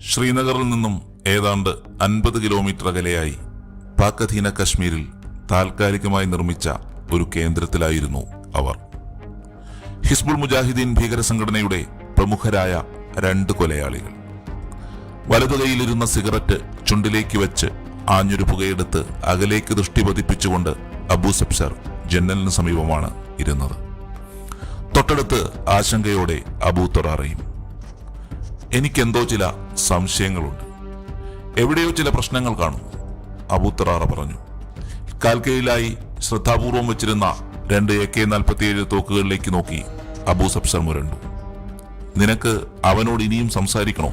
ശ്രീനഗറിൽ നിന്നും ഏതാണ്ട് 50 കിലോമീറ്റർ അകലെയായി പാക് അധീന കശ്മീരിൽ താൽക്കാലികമായി നിർമ്മിച്ച ഒരു കേന്ദ്രത്തിലായിരുന്നു അവർ. ഹിസ്ബുൾ മുജാഹിദീൻ ഭീകര സംഘടനയുടെ പ്രമുഖരായ 2 കൊലയാളികൾ. വലതുകൈയിലിരുന്ന സിഗരറ്റ് ചുണ്ടിലേക്ക് വെച്ച് ആഞ്ഞൊരു പുകയെടുത്ത് അകലേക്ക് ദൃഷ്ടി പതിപ്പിച്ചുകൊണ്ട് അബൂ സബ്സർ ജന്നലിന് സമീപമാണ് ഇരുന്നത്. തൊട്ടടുത്ത് ആശങ്കയോടെ അബൂ തൊറാറയും. എനിക്കെന്തോ ചില സംശയങ്ങളുണ്ട്, എവിടെയോ ചില പ്രശ്നങ്ങൾ കാണുന്നു, അബൂ തൊറാറ പറഞ്ഞു. കാൽക്കൈയിലായി ശ്രദ്ധാപൂർവം വെച്ചിരുന്ന 2 AK-47 തോക്കുകളിലേക്ക് നോക്കി അബൂ സബ്സർ മുരണ്ടു. നിനക്ക് അവനോട് ഇനിയും സംസാരിക്കണോ?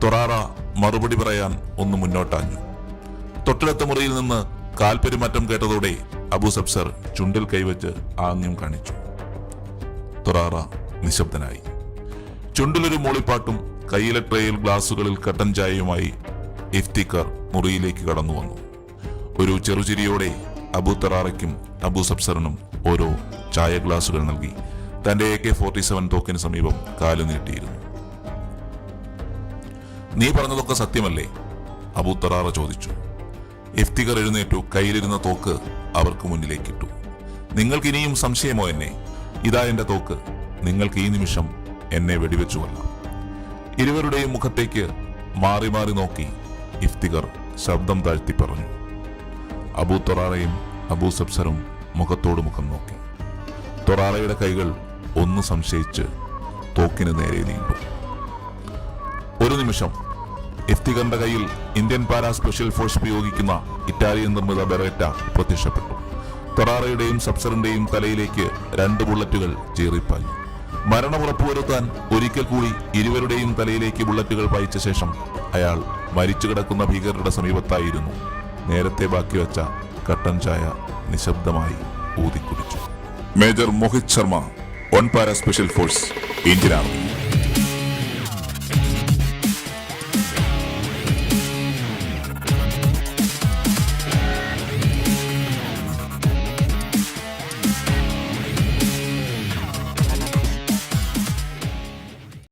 തൊറാറ മറുപടി പറയാൻ ഒന്ന് മുന്നോട്ടാഞ്ഞു. തൊട്ടടുത്ത മുറിയിൽ നിന്ന് കാൽപെരുമാറ്റം കേട്ടതോടെ അബൂ സബ്സർ ചുണ്ടിൽ കൈവച്ച് ആംഗ്യം കാണിച്ചു. തൊറാറ നിശബ്ദനായി. ചുണ്ടിലൊരു മൂളിപ്പാട്ടും കയ്യിലെ ട്രേയിൽ ഗ്ലാസുകളിൽ കട്ടൻ ചായയുമായി ഇഫ്തിഖർ മുറിയിലേക്ക് കടന്നു വന്നു. ഒരു ചെറുചിരിയോടെ അബൂ തൊറാറയ്ക്കും അബൂ സബ്സറിനും ഓരോ ചായ ഗ്ലാസുകൾ നൽകി തന്റെ AK-47 തോക്കിന് സമീപം കാലു നീട്ടിയിരുന്നു. നീ പറഞ്ഞതൊക്കെ സത്യമല്ലേ? അബൂ തൊറാറ ചോദിച്ചു. ഇഫ്തിഖർ എഴുന്നേറ്റു. കയ്യിലിരുന്ന തോക്ക് അവർക്ക് മുന്നിലേക്കിട്ടു. നിങ്ങൾക്കിനിയും സംശയമോ എന്നെ? ഇതാ എന്റെ തോക്ക്. നിങ്ങൾക്ക് ഈ നിമിഷം എന്നെ വെടിവെച്ചു കൊല്ലാം. ഇരുവരുടെയും മുഖത്തേക്ക് മാറി മാറി നോക്കി ഇഫ്തിഖർ ശബ്ദം താഴ്ത്തി പറഞ്ഞു. അബൂ തൊറാറയും അബൂ സബ്സറും മുഖത്തോട് മുഖം നോക്കി. തൊറാറയുടെ കൈകൾ ഒന്ന് സംശയിച്ച് തോക്കിന് നേരെ നീണ്ടു. ഒരു നിമിഷം ഇഫ്തിഖറിന്റെ കയ്യിൽ ഇന്ത്യൻ പാരാ സ്പെഷ്യൽ ഫോഴ്സ് ഉപയോഗിക്കുന്ന ഇറ്റാലിയൻ നിർമ്മിത ബെറേറ്റ പ്രത്യക്ഷപ്പെട്ടു. തൊറാറയുടെയും സബ്സറിന്റെയും തലയിലേക്ക് 2 ബുള്ളറ്റുകൾ ചീറിപ്പാഞ്ഞു. മരണം ഉറപ്പുവരുത്താൻ ഒരിക്കൽ കൂടി ഇരുവരുടെയും തലയിലേക്ക് ബുള്ളറ്റുകൾ പായിച്ച ശേഷം അയാൾ മരിച്ചു കിടക്കുന്ന ഭീകരരുടെ സമീപത്തായിരുന്നു നേരത്തെ ബാക്കി വെച്ച കട്ടൻ ചായ നിശബ്ദമായി ഊതിക്കുടിച്ചു. Major Mohit Sharma, 1 para special force, Indian army.